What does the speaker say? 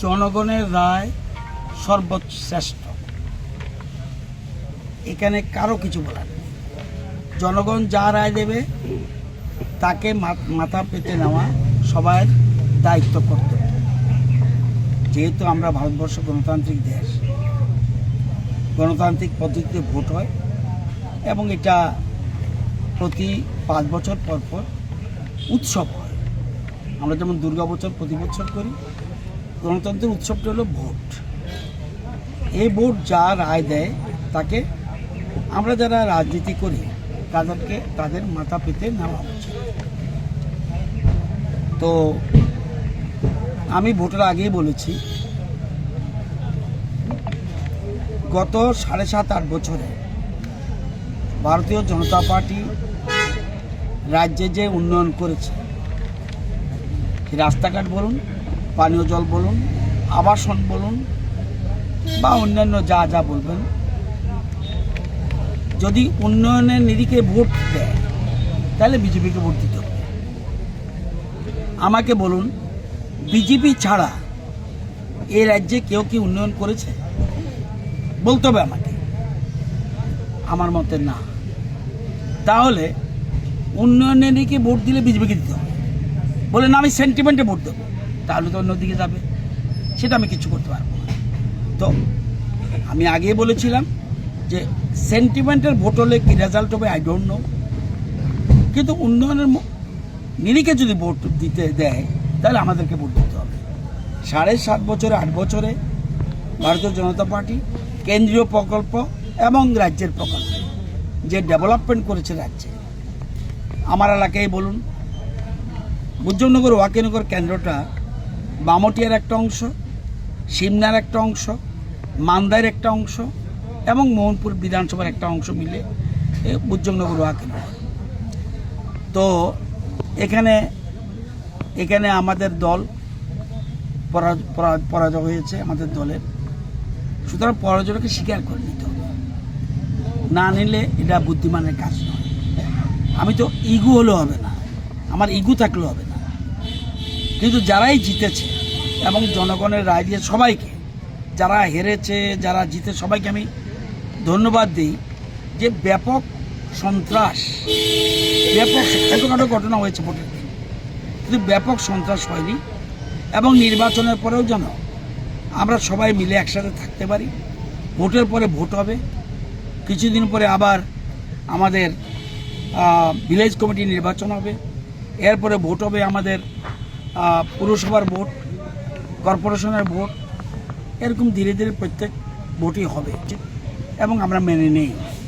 জনগণের রায় সর্বশ্রেষ্ঠ, এখানে কারো কিছু বলার নেই। জনগণ যা রায় দেবে তাকে মাথা পেতে নেওয়া সবার দায়িত্ব কর্তব্য। যেহেতু আমরা ভারতবর্ষ গণতান্ত্রিক দেশ, গণতান্ত্রিক পদ্ধতিতে ভোট হয় এবং এটা প্রতি 5 বছর পর পর উৎসব হয়। আমরা যেমন দুর্গাবছর প্রতি বছর করি, গণতন্ত্রের উৎসবটা হলো ভোট। এই ভোট যা রায় দেয় তাকে আমরা যারা রাজনীতি করি তাদেরকে তাদের মাথা পেতে নেওয়া উচিত। তো আমি ভোটের আগেই বলেছি, গত 7.5-8 বছরে ভারতীয় জনতা পার্টি রাজ্যে যে উন্নয়ন করেছে, রাস্তাঘাট বলুন, পানীয় জল বলুন, আবাসন বলুন বা অন্যান্য যা যা বলবেন, যদি উন্নয়নের নিরিখে ভোট দেয় তাহলে বিজেপিকে ভোট দিতে হবে। আমাকে বলুন, বিজেপি ছাড়া এই রাজ্যে কেউ কি উন্নয়ন করেছে? বলতে হবে আমাকে। আমার মতে না। তাহলে উন্নয়নের নিরিখে ভোট দিলে বিজেপিকে দিতে হবে। বলে না আমি সেন্টিমেন্টে ভোট দেবো, তাহলে তো অন্যদিকে যাবে, সেটা আমি কিছু করতে পারবো না। তো আমি আগেই বলেছিলাম যে সেন্টিমেন্টের ভোট হলে কি রেজাল্ট হবে আই ডোন্ট নো, কিন্তু উন্নয়নের নিরিখে যদি ভোট দিতে দেয় তাহলে আমাদেরকে ভোট দিতে হবে। 7.5 বছরে 8 বছরে ভারতীয় জনতা পার্টি কেন্দ্রীয় প্রকল্প এবং রাজ্যের প্রকল্প যে ডেভেলপমেন্ট করেছে রাজ্যে, আমার এলাকায় বলুন, বুজ্জনগর ওয়াকিনগর কেন্দ্রটা বামটিয়ার একটা অংশ, সিমনার একটা অংশ, মান্দার একটা অংশ এবং মোহনপুর বিধানসভার একটা অংশ মিলে বুজ্জনগর ওয়াকিনগর। তো এখানে আমাদের দল পরাজয় হয়েছে, আমাদের দলের। সুতরাং পরাজয়কে স্বীকার করে নিতে হবে, না নিলে এটা বুদ্ধিমানের কাজ নয়। আমি তো ইগু হলেও হবে না, আমার ইগু থাকলেও হবে না, কিন্তু যারাই জিতেছে এবং জনগণের রায় দিয়ে সবাইকে, যারা হেরেছে যারা জিতে সবাইকে আমি ধন্যবাদ দিই যে ব্যাপক সন্ত্রাস, ব্যাপক ছোটোখাটো ঘটনা হয়েছে ভোটের দিন, কিন্তু ব্যাপক সন্ত্রাস হয়নি। এবং নির্বাচনের পরেও যেন আমরা সবাই মিলে একসাথে থাকতে পারি। ভোটের পরে ভোট হবে, কিছুদিন পরে আবার আমাদের ভিলেজ কমিটি নির্বাচন হবে, এরপরে ভোট হবে আমাদের পুরসভার ভোট, কর্পোরেশনের ভোট, এরকম ধীরে ধীরে প্রত্যেক ভোটই হবে এবং আমরা মেনে নেই।